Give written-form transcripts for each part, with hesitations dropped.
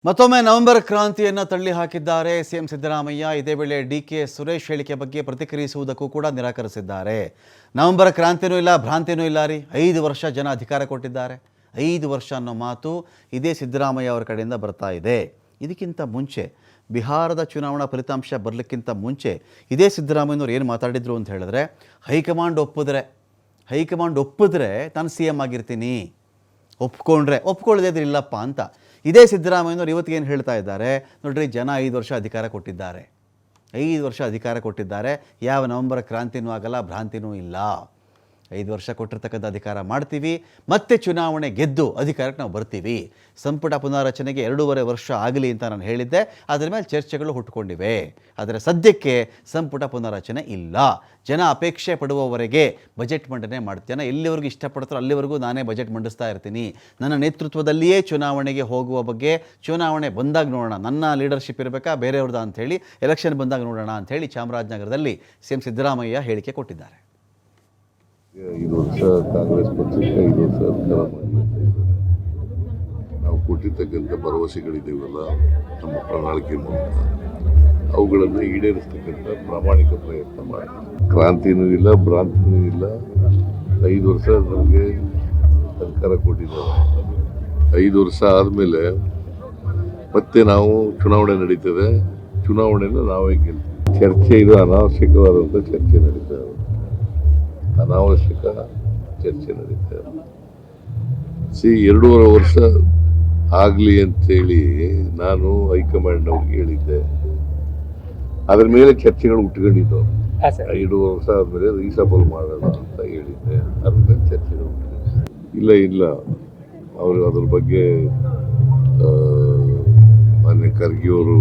ಮತ್ತೊಮ್ಮೆ ನವೆಂಬರ್ ಕ್ರಾಂತಿಯನ್ನು ತಳ್ಳಿ ಹಾಕಿದ್ದಾರೆ ಸಿಎಂ ಸಿದ್ದರಾಮಯ್ಯ. ಇದೇ ವೇಳೆ ಡಿಕೆ ಸುರೇಶ್ ಹೇಳಿಕೆ ಬಗ್ಗೆ ಪ್ರತಿಕ್ರಿಯಿಸುವುದಕ್ಕೂ ಕೂಡ ನಿರಾಕರಿಸಿದ್ದಾರೆ. ನವೆಂಬರ್ ಕ್ರಾಂತಿನೂ ಇಲ್ಲ, ಭ್ರಾಂತಿನೂ ಇಲ್ಲ ರೀ. 5 ವರ್ಷ ಜನ ಅಧಿಕಾರ ಕೊಟ್ಟಿದ್ದಾರೆ. 5 ವರ್ಷ ಅನ್ನೋ ಮಾತು ಇದೇ ಸಿದ್ದರಾಮಯ್ಯ ಅವರ ಕಡೆಯಿಂದ ಬರ್ತಾ ಇದೆ. ಇದಕ್ಕಿಂತ ಮುಂಚೆ ಬಿಹಾರದ ಚುನಾವಣಾ ಫಲಿತಾಂಶ ಬರಲಿಕ್ಕಿಂತ ಮುಂಚೆ ಇದೇ ಸಿದ್ದರಾಮಯ್ಯನವ್ರು ಏನು ಮಾತಾಡಿದ್ರು ಅಂತ ಹೇಳಿದ್ರೆ, ಹೈಕಮಾಂಡ್ ಒಪ್ಪಿದ್ರೆ ನಾನು ಸಿ ಎಮ್ ಆಗಿರ್ತೀನಿ, ಒಪ್ಕೊಳ್ಳದೇ ಇಲ್ಲಪ್ಪ ಅಂತ. ಇದೇ ಸಿದ್ದರಾಮಯ್ಯನವ್ರು ಇವತ್ತಿಗೆ ಏನು ಹೇಳ್ತಾ ಇದ್ದಾರೆ ನೋಡ್ರಿ, ಜನ 5 ವರ್ಷ ಅಧಿಕಾರ ಕೊಟ್ಟಿದ್ದಾರೆ. 5 ವರ್ಷ ಅಧಿಕಾರ ಕೊಟ್ಟಿದ್ದಾರೆ. ಯಾವ ನವೆಂಬರ್ ಕ್ರಾಂತಿನೂ ಆಗಲ್ಲ, ಭ್ರಾಂತಿನೂ ಇಲ್ಲ. 5 ವರ್ಷ ಕೊಟ್ಟಿರ್ತಕ್ಕಂಥ ಅಧಿಕಾರ ಮಾಡ್ತೀವಿ, ಮತ್ತೆ ಚುನಾವಣೆ ಗೆದ್ದು ಅಧಿಕಾರಕ್ಕೆ ನಾವು ಬರ್ತೀವಿ. ಸಂಪುಟ ಪುನಾರಚನೆಗೆ 2.5 ವರ್ಷ ಆಗಲಿ ಅಂತ ನಾನು ಹೇಳಿದ್ದೆ. ಅದರ ಮೇಲೆ ಚರ್ಚೆಗಳು ಹುಟ್ಟುಕೊಂಡಿವೆ. ಆದರೆ ಸದ್ಯಕ್ಕೆ ಸಂಪುಟ ಪುನಾರಚನೆ ಇಲ್ಲ. ಜನ ಅಪೇಕ್ಷೆ ಪಡುವವರೆಗೆ ಬಜೆಟ್ ಮಂಡನೆ ಮಾಡ್ತೀನಿ. ಜನ ಎಲ್ಲಿವರೆಗೂ ಇಷ್ಟಪಡ್ತಾರೋ ಅಲ್ಲಿವರೆಗೂ ನಾನೇ ಬಜೆಟ್ ಮಂಡಿಸ್ತಾ ಇರ್ತೀನಿ. ನನ್ನ ನೇತೃತ್ವದಲ್ಲಿಯೇ ಚುನಾವಣೆಗೆ ಹೋಗುವ ಬಗ್ಗೆ, ಚುನಾವಣೆ ಬಂದಾಗ ನೋಡೋಣ, ನನ್ನ ಲೀಡರ್ಶಿಪ್ ಇರಬೇಕಾ ಬೇರೆಯವ್ರದ್ದು ಅಂಥೇಳಿ, ಎಲೆಕ್ಷನ್ ಬಂದಾಗ ನೋಡೋಣ ಅಂಥೇಳಿ ಚಾಮರಾಜನಗರದಲ್ಲಿ ಸಿಎಂ ಸಿದ್ದರಾಮಯ್ಯ ಹೇಳಿಕೆ ಕೊಟ್ಟಿದ್ದಾರೆ. 5 ವರ್ಷ ಕಾಂಗ್ರೆಸ್ ಪಕ್ಷಕ್ಕೆ 5 ವರ್ಷ ಅಧಿಕಾರ ಮಾಡಿ ನಾವು ಕೊಟ್ಟಿರ್ತಕ್ಕಂಥ ಭರವಸೆಗಳಿದ್ದೀವಲ್ಲ, ನಮ್ಮ ಪ್ರಣಾಳಿಕೆ ಮೂಲಕ ಅವುಗಳನ್ನು ಈಡೇರಿಸ್ತಕ್ಕಂಥ ಪ್ರಾಮಾಣಿಕ ಪ್ರಯತ್ನ ಮಾಡಿ. ಕ್ರಾಂತಿನೂ ಇಲ್ಲ, ಭ್ರಾಂತಿನೂ ಇಲ್ಲ. 5 ವರ್ಷ ನಮಗೆ ಅಧಿಕಾರ ಕೊಟ್ಟಿದ್ದಾರೆ. 5 ವರ್ಷ ಆದಮೇಲೆ ಮತ್ತೆ ನಾವು ಚುನಾವಣೆ ನಡೀತದೆ. ಚುನಾವಣೆಯನ್ನು ನಾವೇ ಗೆಲ್ತೀವಿ. ಚರ್ಚೆ ಇದು ಅನಾವಶ್ಯಕವಾದಂಥ ಚರ್ಚೆ ನಡೀತದೆ. ಅನಾವಶ್ಯಕ ಚರ್ಚೆ ನಡೀತದೆ. 2.5 ವರ್ಷ ಆಗಲಿ ಅಂತೇಳಿ ನಾನು ಹೈಕಮಾಂಡ್ನವ್ರಿಗೆ ಹೇಳಿದ್ದೆ. ಅದ್ರ ಮೇಲೆ ಚರ್ಚೆಗಳು ಹುಟ್ಕೊಂಡಿದ್ದವು. 2 ವರ್ಷ ಆದಮೇಲೆ ರೀಸಬಲ್ ಮಾಡೋಣ ಅಂತ ಹೇಳಿದ್ದೆ. ಅದ್ರ ಮೇಲೆ ಚರ್ಚೆಗಳು ಇಲ್ಲ ಅವರು ಅದ್ರ ಬಗ್ಗೆ ಮಾನ್ಯ ಖರ್ಗೆಯವರು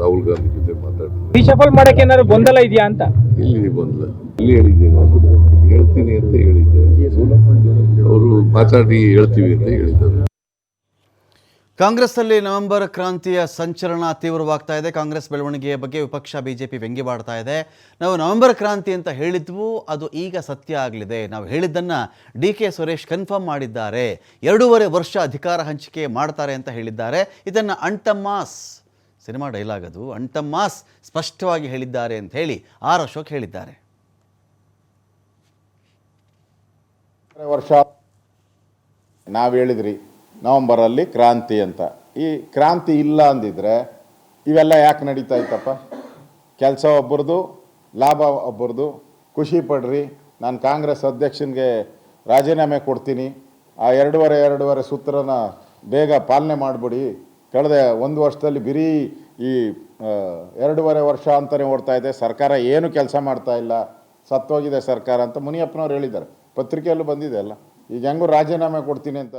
ರಾಹುಲ್ ಗಾಂಧಿ ಜೊತೆ ಮಾತಾಡ್ತಾರೆ. ರೀಶಫಲ್ ಮಾಡಕ್ಕೆ ಏನಾದ್ರು ಗೊಂದಲ ಇದೆಯಾ ಅಂತ? ಇಲ್ಲಿ ಗೊಂದಲ ಇಲ್ಲಿ ಹೇಳಿದ್ದೆ, ನಾನು ಹೇಳ್ತೀನಿ ಅಂತ ಹೇಳಿದ್ದೆ. ಅವರು ಮಾತಾಡಿ ಹೇಳ್ತೀವಿ ಅಂತ ಹೇಳಿದ್ದಾರೆ. ಕಾಂಗ್ರೆಸ್ನಲ್ಲಿ ನವೆಂಬರ್ ಕ್ರಾಂತಿಯ ಸಂಚಲನ ತೀವ್ರವಾಗ್ತಾ ಇದೆ. ಕಾಂಗ್ರೆಸ್ ಬೆಳವಣಿಗೆಯ ಬಗ್ಗೆ ವಿಪಕ್ಷ ಬಿಜೆಪಿ ವ್ಯಂಗ್ಯವಾಡ್ತಾ ಇದೆ. ನಾವು ನವೆಂಬರ್ ಕ್ರಾಂತಿ ಅಂತ ಹೇಳಿದ್ವು, ಅದು ಈಗ ಸತ್ಯ ಆಗಲಿದೆ. ನಾವು ಹೇಳಿದ್ದನ್ನು ಡಿಕೆ ಸುರೇಶ್ ಕನ್ಫರ್ಮ್ ಮಾಡಿದ್ದಾರೆ. 2.5 ವರ್ಷ ಅಧಿಕಾರ ಹಂಚಿಕೆ ಮಾಡ್ತಾರೆ ಅಂತ ಹೇಳಿದ್ದಾರೆ. ಇದನ್ನು ಅಣ್ತಮ್ಮಾಸ್ ಸಿನಿಮಾ ಡೈಲಾಗ್, ಅದು ಅಣ್ತಮ್ಮಾಸ್ ಸ್ಪಷ್ಟವಾಗಿ ಹೇಳಿದ್ದಾರೆ ಅಂತ ಹೇಳಿ ಆರ್ ಅಶೋಕ್ ಹೇಳಿದ್ದಾರೆ. ವರ್ಷ ನಾವು ಹೇಳಿದ್ರಿ ನವಂಬರಲ್ಲಿ ಕ್ರಾಂತಿ ಅಂತ. ಈ ಕ್ರಾಂತಿ ಇಲ್ಲ ಅಂದಿದ್ರೆ ಇವೆಲ್ಲ ಯಾಕೆ ನಡೀತಾ ಇತ್ತಪ್ಪ? ಕೆಲಸ ಒಬ್ಬರದು, ಲಾಭ ಒಬ್ಬರದು. ಖುಷಿ ಪಡ್ರಿ, ನಾನು ಕಾಂಗ್ರೆಸ್ ಅಧ್ಯಕ್ಷನಿಗೆ ರಾಜೀನಾಮೆ ಕೊಡ್ತೀನಿ, ಆ 2.5 ಸೂತ್ರನ ಬೇಗ ಪಾಲನೆ ಮಾಡಿಬಿಡಿ. ಕಳೆದ 1 ವರ್ಷದಲ್ಲಿ ಬರೀ ಈ 2.5 ವರ್ಷ ಅಂತಲೇ ಓಡ್ತಾ ಇದೆ, ಸರ್ಕಾರ ಏನು ಕೆಲಸ ಮಾಡ್ತಾ ಇಲ್ಲ, ಸತ್ತೋಗಿದೆ ಸರ್ಕಾರ ಅಂತ ಮುನಿಯಪ್ಪನವ್ರು ಹೇಳಿದ್ದಾರೆ. ಪತ್ರಿಕೆಯಲ್ಲೂ ಬಂದಿದೆ ಅಲ್ಲ. ಈಗ ಹೆಂಗೂ ರಾಜೀನಾಮೆ ಕೊಡ್ತೀನಿ ಅಂತ.